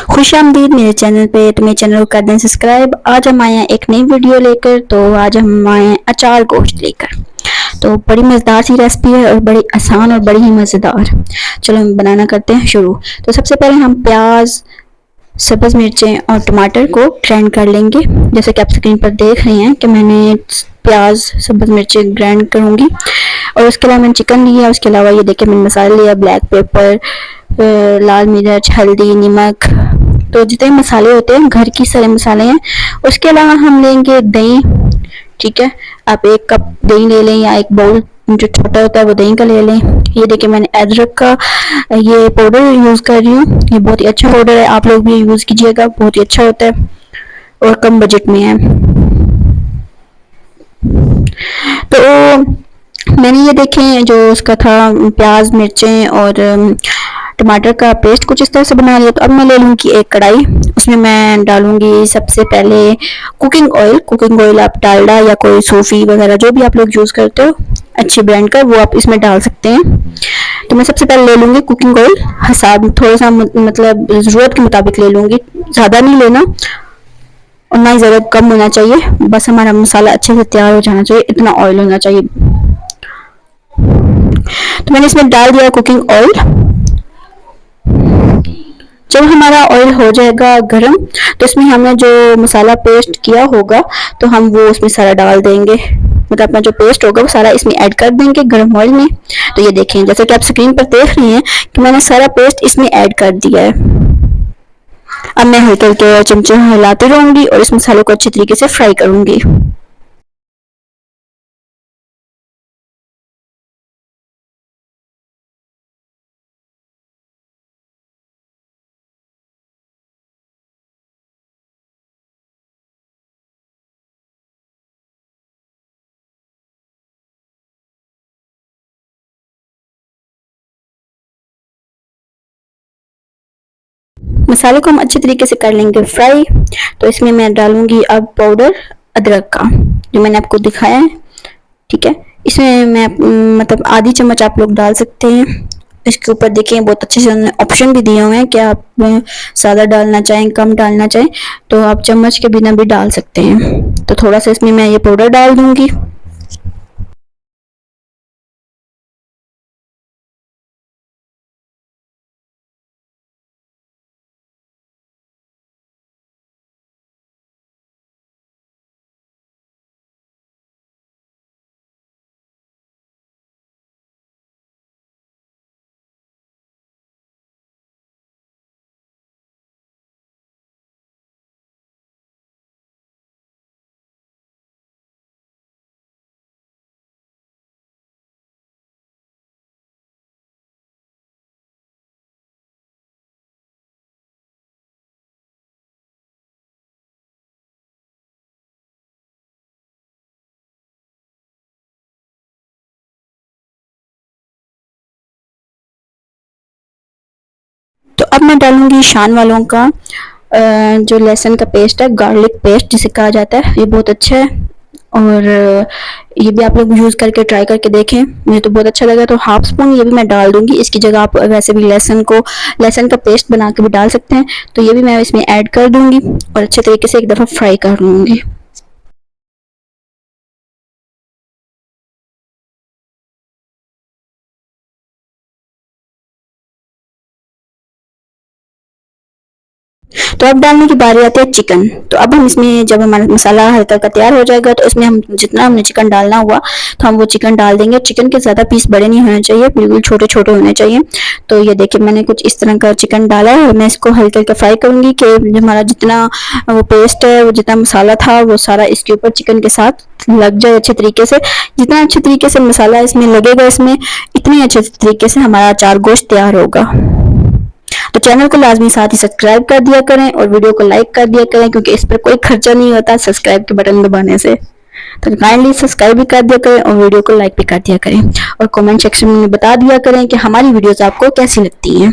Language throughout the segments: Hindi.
खुशामदीद मेरे चैनल पे। तो मेरे चैनल को कर दें सब्सक्राइब। आज हम आए हैं एक नई वीडियो लेकर। तो आज हम आए हैं अचार गोश्त लेकर। तो बड़ी मज़ेदार सी रेसिपी है और बड़ी आसान और बड़ी ही मज़ेदार। चलो हम बनाना करते हैं शुरू। तो सबसे पहले हम प्याज, सब्ज़ मिर्चें और टमाटर को ग्राइंड कर लेंगे। जैसे कि आप स्क्रीन पर देख रहे हैं कि मैंने प्याज, सब्ज़ मिर्चें ग्राइंड करूँगी। और उसके अलावा मैंने चिकन लिया। उसके अलावा ये देखिए मैंने मसाले लिया, ब्लैक पेपर, लाल मिर्च, हल्दी, नमक। तो जितने मसाले होते हैं घर की सारे मसाले हैं। उसके अलावा हम लेंगे दही। ठीक है, आप 1 कप दही ले लें या 1 बाउल जो छोटा होता है वो दही का ले लें। ये देखिए मैंने अदरक का ये पाउडर यूज़ कर रही हूँ। ये बहुत ही अच्छा पाउडर है, आप लोग भी यूज़ कीजिएगा, बहुत ही अच्छा होता है और कम बजट में है। तो मैंने ये देखें जो उसका था प्याज, मिर्चें और टमाटर का पेस्ट कुछ इस तरह से बना लिया। तो अब मैं ले लूँगी एक कढ़ाई। उसमें मैं डालूँगी सबसे पहले कुकिंग ऑयल। कुकिंग ऑयल आप डालडा या कोई सूफी वगैरह जो भी आप लोग यूज़ करते हो अच्छी ब्रांड का, वो आप इसमें डाल सकते हैं। तो मैं सबसे पहले ले लूँगी कुकिंग ऑयल। हिसाब थोड़ा सा मतलब ज़रूरत के मुताबिक ले लूँगी, ज़्यादा नहीं लेना और ना ही ज़्यादा कम होना चाहिए। बस हमारा मसाला अच्छे से तैयार हो जाना चाहिए, इतना ऑयल होना चाहिए। तो मैंने इसमें डाल दिया कुकिंग ऑयल। जब हमारा ऑयल हो जाएगा गरम तो इसमें हमने जो मसाला पेस्ट किया होगा तो हम वो उसमें सारा डाल देंगे। मतलब अपना जो पेस्ट होगा वो सारा इसमें ऐड कर देंगे गरम ऑयल में। तो ये देखें जैसे कि आप स्क्रीन पर देख रहे हैं कि मैंने सारा पेस्ट इसमें ऐड कर दिया है। अब मैं हल्के हल्के चमचे हिलाती रहूँगी और इस मसाले को अच्छी तरीके से फ्राई करूँगी। मसाले को हम अच्छे तरीके से कर लेंगे फ्राई। तो इसमें मैं डालूंगी अब पाउडर अदरक का जो मैंने आपको दिखाया है। ठीक है, इसमें मैं मतलब आधी चम्मच आप लोग डाल सकते हैं। इसके ऊपर देखें बहुत अच्छे से उन्होंने ऑप्शन भी दिए हुए हैं कि आप ज़्यादा डालना चाहें, कम डालना चाहें, तो आप चम्मच के बिना भी डाल सकते हैं। तो थोड़ा सा इसमें मैं ये पाउडर डाल दूंगी। तो अब मैं डालूंगी शान वालों का जो लहसुन का पेस्ट है, गार्लिक पेस्ट जिसे कहा जाता है, ये बहुत अच्छा है। और ये भी आप लोग यूज़ करके ट्राई करके देखें, मुझे तो बहुत अच्छा लगा। तो हाफ स्पून ये भी मैं डाल दूंगी। इसकी जगह आप वैसे भी लहसुन का पेस्ट बना के भी डाल सकते हैं। तो ये भी मैं इसमें ऐड कर दूंगी और अच्छे तरीके से एक दफ़ा फ्राई कर लूँगी। तो अब डालने की बारी आती है चिकन। तो अब हम इसमें जब हमारा मसाला हल्का का तैयार हो जाएगा तो इसमें हम जितना हमने चिकन डालना हुआ तो हम वो चिकन डाल देंगे। चिकन के ज़्यादा पीस बड़े नहीं होने चाहिए, बिल्कुल छोटे छोटे होने चाहिए। तो ये देखिए मैंने कुछ इस तरह का चिकन डाला है और मैं इसको हल्के हल्के फ्राई करूँगी कि हमारा जितना वो पेस्ट है, वो जितना मसाला था, वो सारा इसके ऊपर चिकन के साथ लग जाए अच्छे तरीके से। जितना अच्छे तरीके से मसाला इसमें लगेगा, इसमें इतने अच्छे तरीके से हमारा अचार गोश्त तैयार होगा। तो चैनल को लाजमी साथ ही सब्सक्राइब कर दिया करें और वीडियो को लाइक कर दिया करें, क्योंकि इस पर कोई खर्चा नहीं होता सब्सक्राइब के बटन दबाने से। तो काइंडली सब्सक्राइब भी कर दिया करें और वीडियो को लाइक भी कर दिया करें और कमेंट सेक्शन में बता दिया करें कि हमारी वीडियोस आपको कैसी लगती हैं।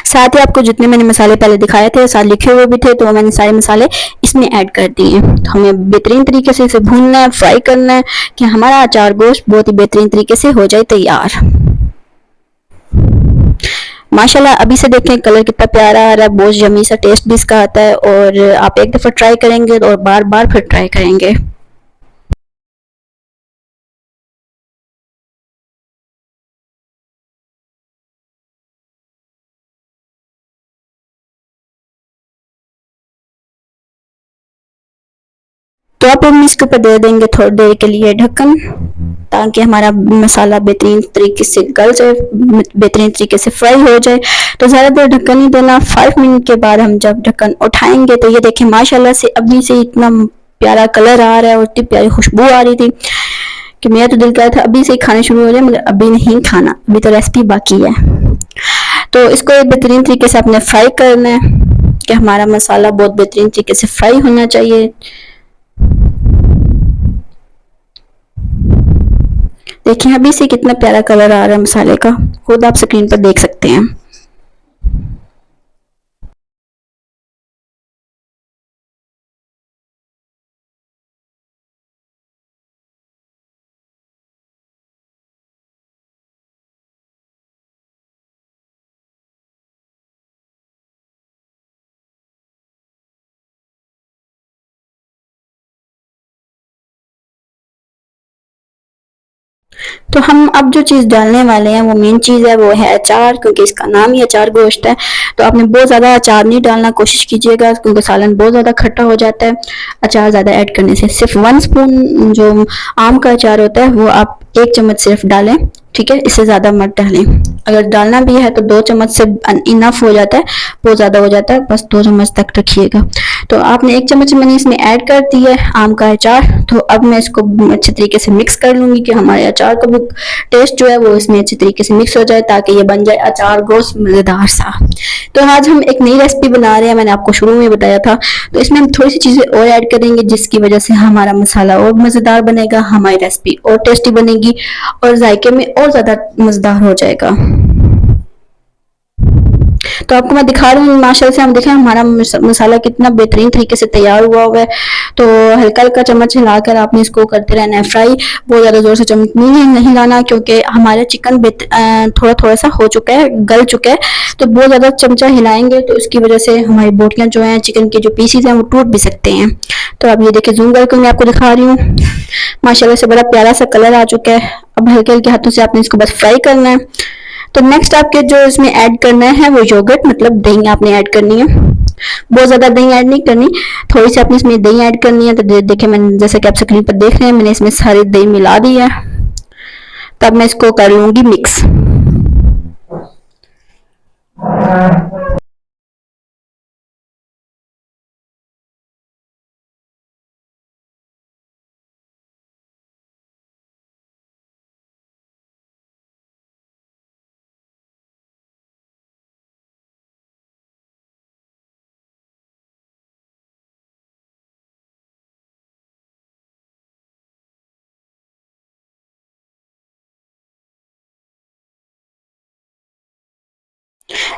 साथ ही आपको जितने मैंने मसाले पहले दिखाए थे साथ लिखे हुए भी थे, तो मैंने सारे मसाले इसमें ऐड कर दिए। तो हमें बेहतरीन तरीके से इसे भूनना है, फ्राई करना है कि हमारा अचार गोश्त बहुत ही बेहतरीन तरीके से हो जाए तैयार। माशाल्लाह अभी से देखें कलर कितना प्यारा आ रहा है, बहुत यम्मी सा टेस्ट भी इसका आता है। और आप एक दफ़ा ट्राई करेंगे और बार बार फिर ट्राई करेंगे। तो अब हम इसके ऊपर दे देंगे थोड़ी देर के लिए ढक्कन, ताकि हमारा मसाला बेहतरीन तरीके से गल जाए, बेहतरीन तरीके से फ्राई हो जाए। तो ज़्यादा देर ढक्कन नहीं देना। 5 मिनट के बाद हम जब ढक्कन उठाएंगे तो ये देखिए माशाल्लाह से अभी से इतना प्यारा कलर आ रहा है और इतनी प्यारी खुशबू आ रही थी कि मेरा तो दिल कर रहा था अभी से ही खाने शुरू हो जाए, मगर अभी नहीं खाना, अभी तो रेसिपी बाकी है। तो इसको एक बेहतरीन तरीके से आपने फ्राई करना है कि हमारा मसाला बहुत बेहतरीन तरीके से फ्राई होना चाहिए। देखिए अभी से कितना प्यारा कलर आ रहा है मसाले का, खुद आप स्क्रीन पर देख सकते हैं। तो हम अब जो चीज़ डालने वाले हैं वो मेन चीज़ है, वो है अचार, क्योंकि इसका नाम ही अचार गोश्त है। तो आपने बहुत ज़्यादा अचार नहीं डालना, कोशिश कीजिएगा, क्योंकि सालन बहुत ज़्यादा खट्टा हो जाता है अचार ज़्यादा ऐड करने से। सिर्फ 1 स्पून जो आम का अचार होता है वो आप 1 चम्मच सिर्फ डालें, ठीक है, इससे ज़्यादा मत डालें। अगर डालना भी है तो 2 चम्मच से इनफ हो जाता है, बहुत ज़्यादा हो जाता है, बस 2 चम्मच तक रखिएगा। तो आपने 1 चम्मच मैंने इसमें ऐड कर दी है आम का अचार। तो अब मैं इसको अच्छे तरीके से मिक्स कर लूंगी कि हमारे अचार का भी टेस्ट जो है वो इसमें अच्छे तरीके से मिक्स हो जाए, ताकि ये बन जाए अचार गोश्त मज़ेदार सा। तो आज हम एक नई रेसिपी बना रहे हैं, मैंने आपको शुरू में बताया था। तो इसमें हम थोड़ी सी चीज़ें और ऐड करेंगे, जिसकी वजह से हमारा मसाला और मज़ेदार बनेगा, हमारी रेसिपी और टेस्टी बनेगी और जायके में और ज़्यादा मज़ेदार हो जाएगा। तो आपको मैं दिखा रही हूँ, माशाल्लाह से हम देखें हमारा मसाला कितना बेहतरीन तरीके से तैयार हुआ है। तो हल्का हल्का चम्मच हिलाकर आपने इसको करते रहना है फ्राई, बहुत ज़्यादा ज़ोर से चम्मच नहीं लाना, क्योंकि हमारा चिकन थोड़ा थोड़ा सा हो चुका है, गल चुका है। तो बहुत ज़्यादा चमचा हिलाएंगे तो उसकी वजह से हमारी बोटियाँ जो हैं, चिकन के जो पीसीज हैं वो टूट भी सकते हैं। तो अब ये देखिए जूम करके मैं आपको दिखा रही हूँ, माशाल्लाह से बड़ा प्यारा सा कलर आ चुका है। अब हल्के हल्के हाथों से आपने इसको बस फ्राई करना है। तो नेक्स्ट आपके जो इसमें ऐड करना है वो योगर्ट, मतलब दही आपने ऐड करनी है। बहुत ज़्यादा दही ऐड नहीं करनी, थोड़ी सी आपने इसमें दही ऐड करनी है। तो देखिए मैंने, जैसे कि आप स्क्रीन पर देख रहे हैं, मैंने इसमें सारी दही मिला दी है। तब मैं इसको कर लूँगी मिक्स।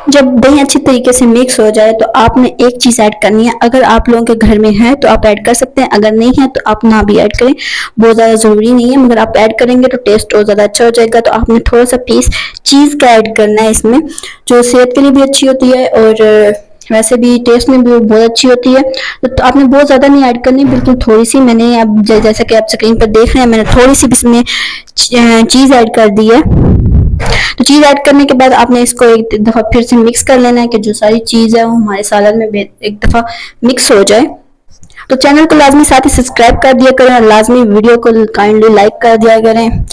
जब दही अच्छी तरीके से मिक्स हो जाए तो आपने एक चीज़ ऐड करनी है, अगर आप लोगों के घर में है तो आप ऐड कर सकते हैं, अगर नहीं है तो आप ना भी ऐड करें, बहुत ज़्यादा ज़रूरी नहीं है, मगर आप ऐड करेंगे तो टेस्ट और ज़्यादा अच्छा हो जाएगा। तो आपने थोड़ा सा पीस चीज़ का ऐड करना है इसमें, जो सेहत के लिए भी अच्छी होती है और वैसे भी टेस्ट में भी बहुत अच्छी होती है। तो आपने बहुत ज़्यादा नहीं ऐड करनी, बिल्कुल थोड़ी सी। मैंने अब जैसा कि आप स्क्रीन पर देख रहे हैं, मैंने थोड़ी सी इसमें चीज़ ऐड कर दी है। तो चीज़ ऐड करने के बाद आपने इसको एक दफ़ा फिर से मिक्स कर लेना है कि जो सारी चीज़ है वो हमारे सालन में एक दफ़ा मिक्स हो जाए। तो चैनल को लाजमी साथ ही सब्सक्राइब कर दिया करें और लाजमी वीडियो को काइंडली लाइक कर दिया करें,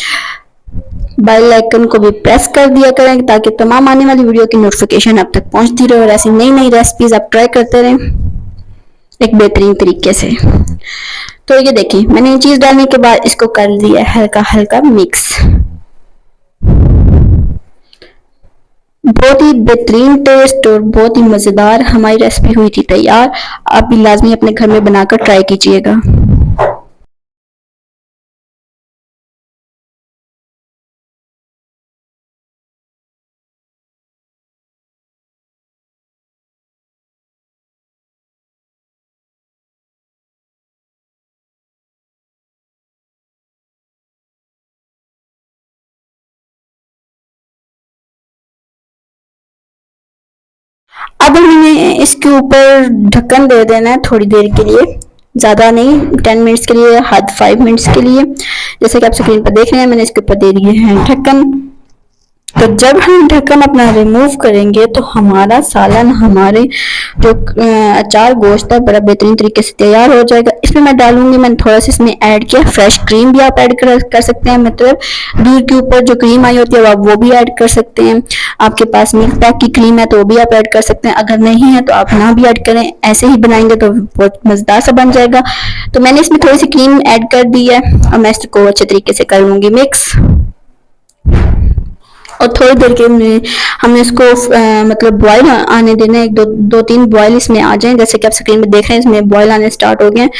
बेल आइकन को भी प्रेस कर दिया करें, ताकि तमाम आने वाली वीडियो की नोटिफिकेशन आप तक पहुंचती रहे और ऐसी नई नई रेसिपीज आप ट्राई करते रहें एक बेहतरीन तरीके से। तो ये देखिए मैंने ये चीज़ डालने के बाद इसको कर दिया हल्का हल्का मिक्स। बहुत ही बेहतरीन टेस्ट और बहुत ही मज़ेदार हमारी रेसिपी हुई थी तैयार। आप भी लाजमी अपने घर में बनाकर ट्राई कीजिएगा। अब हमें इसके ऊपर ढक्कन दे देना है थोड़ी देर के लिए, ज़्यादा नहीं, 10 मिनट्स के लिए, हद 5 मिनट्स के लिए। जैसे कि आप स्क्रीन पर देख रहे हैं मैंने इसके ऊपर दे दिए हैं ढक्कन। तो जब हम ढक्कन अपना रिमूव करेंगे तो हमारा सालन, हमारे जो अचार गोश्त है, बड़ा बेहतरीन तरीके से तैयार हो जाएगा। इसमें मैं डालूंगी, मैंने थोड़ा सा इसमें ऐड किया फ्रेश क्रीम, भी आप ऐड कर सकते हैं, मतलब दूध के ऊपर जो क्रीम आई होती है आप वो भी ऐड कर सकते हैं। आपके पास मिल्क पैक की क्रीम है तो वो भी आप ऐड कर सकते हैं, अगर नहीं है तो आप ना भी ऐड करें, ऐसे ही बनाएंगे तो बहुत मजेदार सा बन जाएगा। तो मैंने इसमें थोड़ी सी क्रीम ऐड कर दी है और मैं इसको अच्छे तरीके से कर लूंगी मिक्स। और थोड़ी देर के हमने इसको मतलब बॉयल आने देना है, दो तीन बॉयल इसमें आ जाएं। जैसे कि आप स्क्रीन में देख रहे हैं इसमें बॉयल आने स्टार्ट हो गए हैं।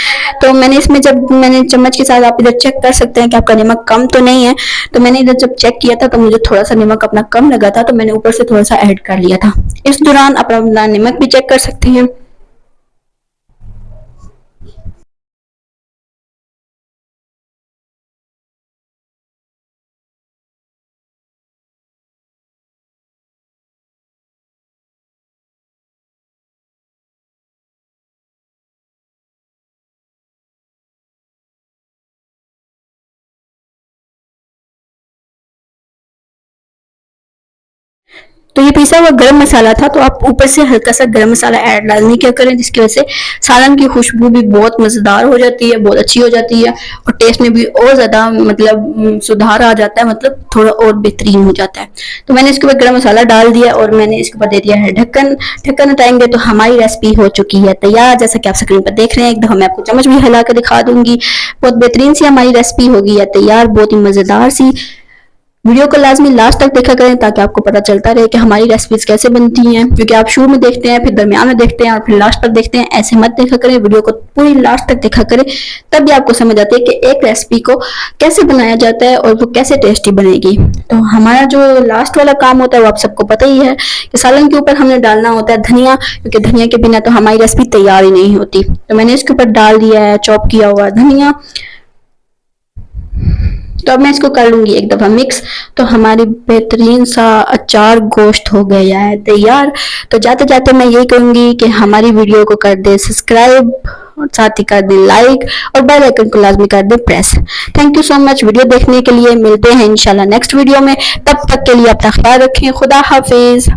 तो मैंने इसमें, जब मैंने चम्मच के साथ, आप इधर चेक कर सकते हैं कि आपका नमक कम तो नहीं है, तो मैंने इधर जब चेक किया था तो मुझे थोड़ा सा नमक अपना कम लगा था, तो मैंने ऊपर से थोड़ा सा ऐड कर लिया था। इस दौरान अपना नमक भी चेक कर सकते हैं। तो ये पिसा हुआ गरम मसाला था, तो आप ऊपर से हल्का सा गरम मसाला ऐड डालने क्या करें, जिसकी वजह से सालन की खुशबू भी बहुत मजेदार हो जाती है, बहुत अच्छी हो जाती है और टेस्ट में भी और ज्यादा मतलब सुधार आ जाता है, मतलब थोड़ा और बेहतरीन हो जाता है। तो मैंने इसके ऊपर गरम मसाला डाल दिया और मैंने इसके ऊपर दे दिया है ढक्कन। ढक्कन हटाएंगे तो हमारी रेसिपी हो चुकी है तैयार। जैसा कि आप स्क्रीन पर देख रहे हैं, एक दफा मैं आपको चम्मच भी हिला कर दिखा दूंगी। बहुत बेहतरीन सी हमारी रेसिपी हो गई है तैयार, बहुत ही मजेदार सी। वीडियो को लाजमी लास्ट तक देखा करें ताकि आपको पता चलता रहे कि हमारी रेसिपीज कैसे बनती हैं, क्योंकि आप शुरू में देखते हैं, फिर दरमियान में देखते हैं और फिर लास्ट तक देखते हैं। ऐसे मत देखा करें, वीडियो को पूरी लास्ट तक देखा करें, तब भी आपको समझ आती है कि एक रेसिपी को कैसे बनाया जाता है और वो कैसे टेस्टी बनेगी। तो हमारा जो लास्ट वाला काम होता है वो आप सबको पता ही है कि सालन के ऊपर हमने डालना होता है धनिया, क्योंकि धनिया के बिना तो हमारी रेसिपी तैयार ही नहीं होती। तो मैंने इसके ऊपर डाल दिया है चॉप किया हुआ धनिया। तो अब मैं इसको कर लूंगी एक दफा मिक्स। तो हमारी बेहतरीन सा अचार गोश्त हो गया है तैयार। तो जाते जाते मैं यही कहूंगी कि हमारी वीडियो को कर दे सब्सक्राइब और साथ ही कर दे लाइक और बेल आइकन को लाजमी कर दे press. Thank you so much video देखने के लिए। मिलते हैं इंशाल्लाह नेक्स्ट वीडियो में, तब तक के लिए अपना ख्याल रखें। खुदा हाफिज।